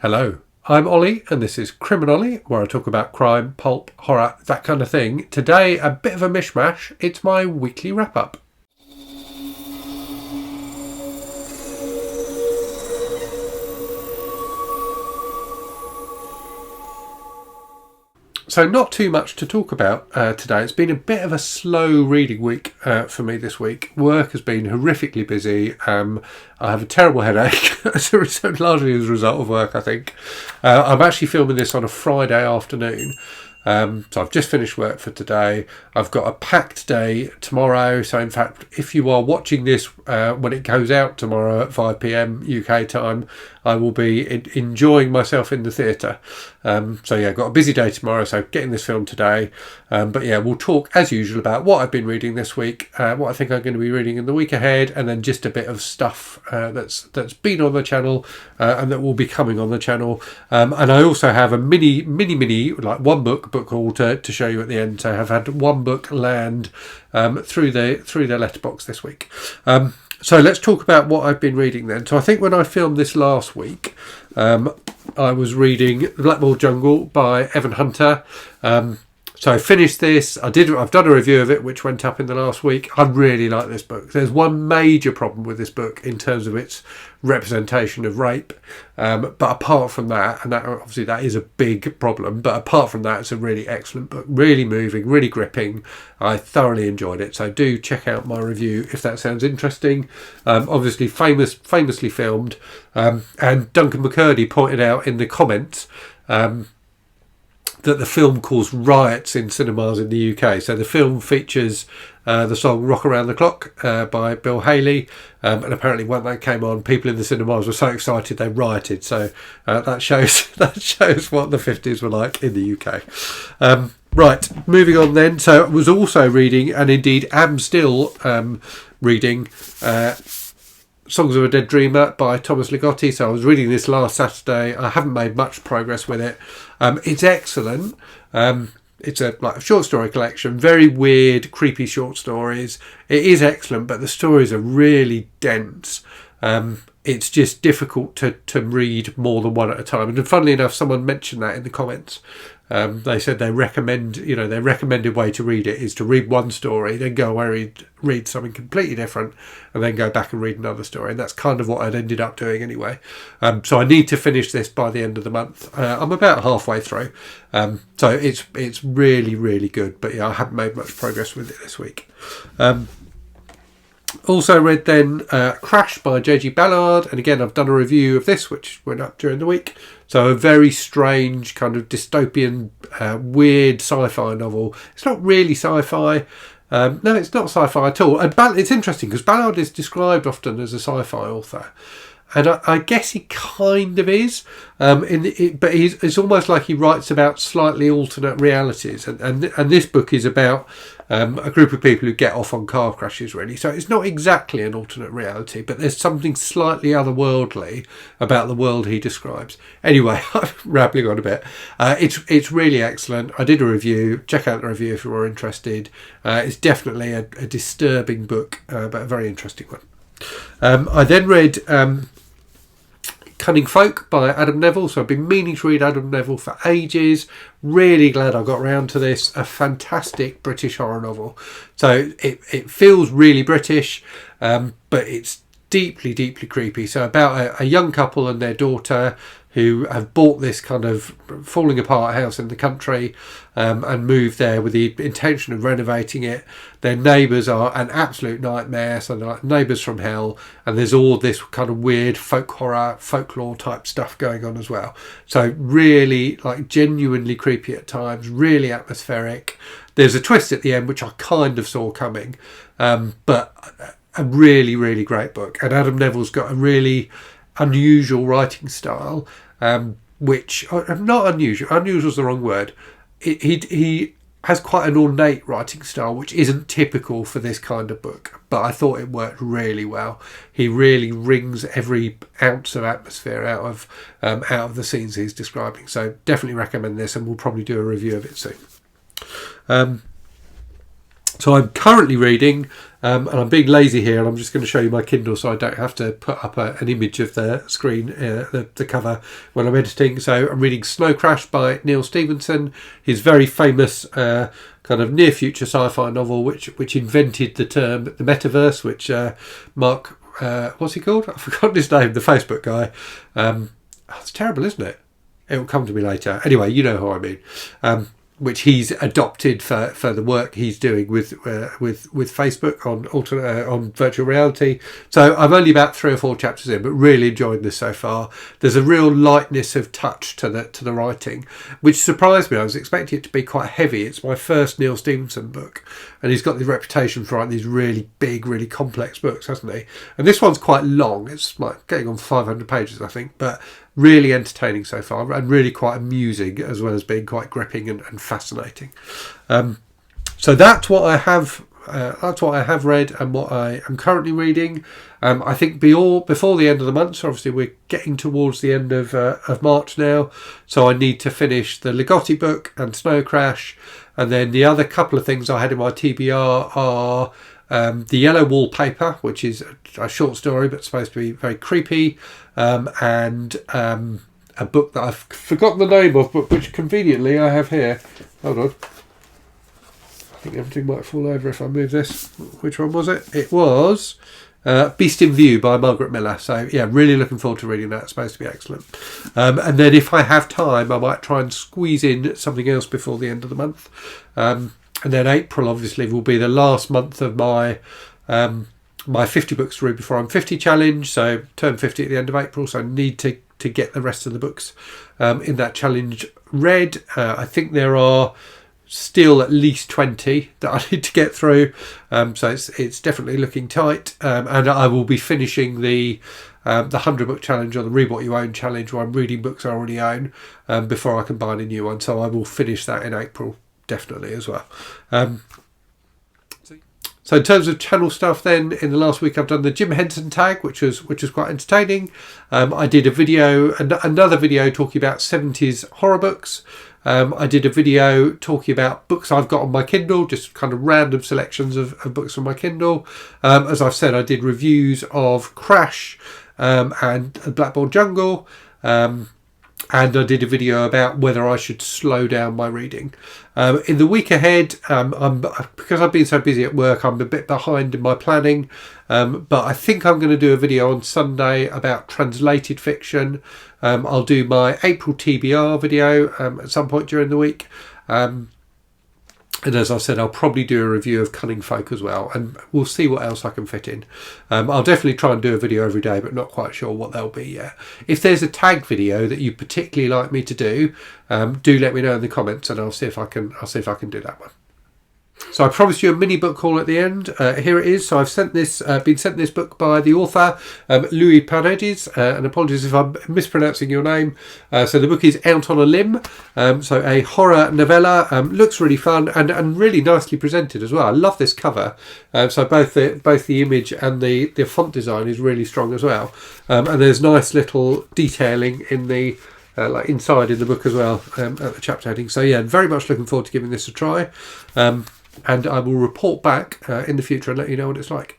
Hello, I'm Ollie and this is CriminOlly, where I talk about crime, pulp, horror, that kind of thing. Today, a bit of a mishmash. It's my weekly wrap-up. So not too much to talk about today. It's been a bit of a slow reading week for me this week. Work has been horrifically busy. I have a terrible headache, largely as a result of work, I think. I'm actually filming this on a Friday afternoon. So I've just finished work for today. I've got a packed day tomorrow. So in fact, if you are watching this when it goes out tomorrow at 5 p.m. UK time, I will be enjoying myself in the theatre. So yeah, got a busy day tomorrow. So getting this filmed today. But yeah, we'll talk as usual about what I've been reading this week, what I think I'm going to be reading in the week ahead, and then just a bit of stuff that's been on the channel and that will be coming on the channel. And I also have a mini, like one book haul to show you at the end. So I have had one book land through their letterbox this week. So let's talk about what I've been reading then. So I think when I filmed this last week, I was reading The Blackboard Jungle by Evan Hunter. So I finished this. I've done a review of it, which went up in the last week. I really like this book. There's one major problem with this book in terms of its representation of rape. But apart from that, and that obviously that is a big problem, but apart from that, it's a really excellent book. Really moving, really gripping. I thoroughly enjoyed it. So do check out my review if that sounds interesting. Obviously famously filmed. And Duncan McCurdy pointed out in the comments that the film caused riots in cinemas in the UK. So the film features the song Rock Around the Clock by Bill Haley. And apparently when that came on, people in the cinemas were so excited they rioted. So that shows what the 50s were like in the UK. Right, moving on then. So I was also reading, and indeed am still reading, Songs of a Dead Dreamer by Thomas Ligotti. So I was reading this last Saturday. I haven't made much progress with it. It's excellent. It's a short story collection, very weird, creepy short stories. It is excellent, but the stories are really dense. It's just difficult to read more than one at a time. And funnily enough, someone mentioned that in the comments. They said their recommended way to read it is to read one story, then go away read something completely different, and then go back and read another story. And that's kind of what I'd ended up doing anyway. So I need to finish this by the end of the month. I'm about halfway through. So it's really, really good. But yeah, I haven't made much progress with it this week. Also read then Crash by J.G. Ballard, and again I've done a review of this which went up during the week. So a very strange kind of dystopian weird sci-fi novel. It's not really sci-fi. No, it's not sci-fi at all. And it's interesting because Ballard is described often as a sci-fi author, and I guess he kind of is. But it's almost like he writes about slightly alternate realities, and this book is about a group of people who get off on car crashes, really. So it's not exactly an alternate reality, but there's something slightly otherworldly about the world he describes. Anyway, I'm rambling on a bit. It's really excellent. I did a review. Check out the review if you're interested. It's definitely a disturbing book, but a very interesting one. I then read Cunning Folk by Adam Neville. So I've been meaning to read Adam Neville for ages. Really glad I got around to this. A fantastic British horror novel. So it feels really British, but it's deeply, deeply creepy. So about a young couple and their daughter who have bought this kind of falling apart house in the country and moved there with the intention of renovating it. Their neighbours are an absolute nightmare, so they're like neighbours from hell, and there's all this kind of weird folk horror, folklore type stuff going on as well. So really, like, genuinely creepy at times, really atmospheric. There's a twist at the end which I kind of saw coming, but a really, really great book. And Adam Neville's got a really unusual writing style, which not unusual is the wrong word. He has quite an ornate writing style which isn't typical for this kind of book, but I thought it worked really well. He really wrings every ounce of atmosphere out of the scenes he's describing. So definitely recommend this, and we'll probably do a review of it soon. So I'm currently reading, and I'm being lazy here, and I'm just going to show you my Kindle so I don't have to put up an image of the screen, the cover, when I'm editing. So I'm reading Snow Crash by Neil Stephenson, his very famous kind of near future sci-fi novel, which invented the term the metaverse, which Mark, what's he called? I've forgotten his name, the Facebook guy. It's terrible, isn't it? It will come to me later. Anyway, you know who I mean. Which he's adopted for the work he's doing with Facebook on virtual reality. So I'm only about 3 or 4 chapters in, but really enjoying this so far. There's a real lightness of touch to the writing, which surprised me. I was expecting it to be quite heavy. It's my first Neil Stephenson book, and he's got the reputation for writing these really big, really complex books, hasn't he? And this one's quite long. It's like getting on 500 pages, I think, but really entertaining so far, and really quite amusing, as well as being quite gripping and fascinating. So that's what I have. That's what I have read and what I am currently reading. I think before the end of the month. So obviously we're getting towards the end of March now. So I need to finish the Ligotti book and Snow Crash, and then the other couple of things I had in my TBR are The Yellow Wallpaper, which is a short story but supposed to be very creepy, and a book that I've forgotten the name of, but which conveniently I have here. Hold on. I think everything might fall over if I move this. Which one was it? It was Beast in View by Margaret Miller. So yeah, really looking forward to reading that. It's supposed to be excellent. And then if I have time, I might try and squeeze in something else before the end of the month. And then April obviously will be the last month of my my 50 books to read before I'm 50 challenge. So turn 50 at the end of April. So I need to get the rest of the books in that challenge read. I think there are still at least 20 that I need to get through. So it's definitely looking tight. And I will be finishing the 100 book challenge, or the Read What You Own challenge, where I'm reading books I already own before I can buy a new one. So I will finish that in April, definitely, as well. So in terms of channel stuff, then in the last week I've done the Jim Henson tag, which was quite entertaining. I did a video, another video talking about 70s horror books. I did a video talking about books I've got on my Kindle, just kind of random selections of books on my Kindle. As I've said, I did reviews of Crash and Blackboard Jungle. And I did a video about whether I should slow down my reading. In the week ahead, because I've been so busy at work, I'm a bit behind in my planning. But I think I'm going to do a video on Sunday about translated fiction. I'll do my April TBR video at some point during the week. And as I said, I'll probably do a review of Cunning Folk as well, and we'll see what else I can fit in. I'll definitely try and do a video every day, but not quite sure what they'll be yet. If there's a tag video that you particularly like me to do let me know in the comments, and I'll see if I can do that one. So I promised you a mini book haul at the end. Here it is. So I've been sent this book by the author, Louis Paredes, and apologies if I'm mispronouncing your name. So the book is Out on a Limb. So a horror novella. Looks really fun and really nicely presented as well. I love this cover. So both the image and the font design is really strong as well. And there's nice little detailing in the like inside in the book as well, at the chapter heading. So yeah, very much looking forward to giving this a try. And I will report back in the future and let you know what it's like.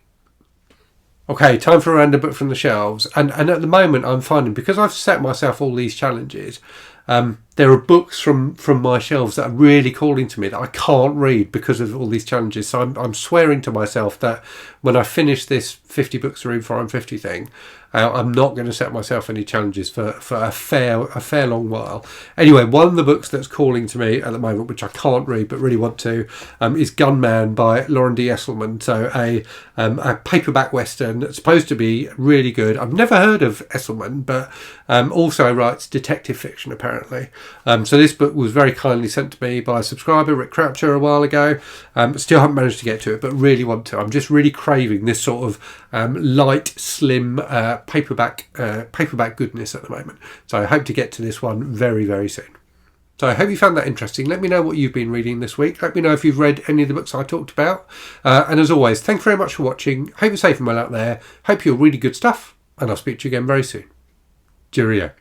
Okay, time for a random book from the shelves. And at the moment I'm finding, because I've set myself all these challenges, there are books from my shelves that are really calling to me that I can't read because of all these challenges. So I'm swearing to myself that when I finish this 50 books to read before I'm 50 thing, I'm not going to set myself any challenges for a fair long while. Anyway, one of the books that's calling to me at the moment, which I can't read but really want to, is Gunman by Lauren D. Esselman. So a paperback western that's supposed to be really good. I've never heard of Esselman, but also writes detective fiction apparently. So this book was very kindly sent to me by a subscriber, Rick Croucher, a while ago. Still haven't managed to get to it, but really want to. I'm just really craving this sort of light, slim paperback goodness at the moment. So I hope to get to this one very, very soon. So I hope you found that interesting. Let me know what you've been reading this week. Let me know if you've read any of the books I talked about. And as always, thank you very much for watching. Hope you're safe and well out there. Hope you're reading good stuff. And I'll speak to you again very soon. Cheerio.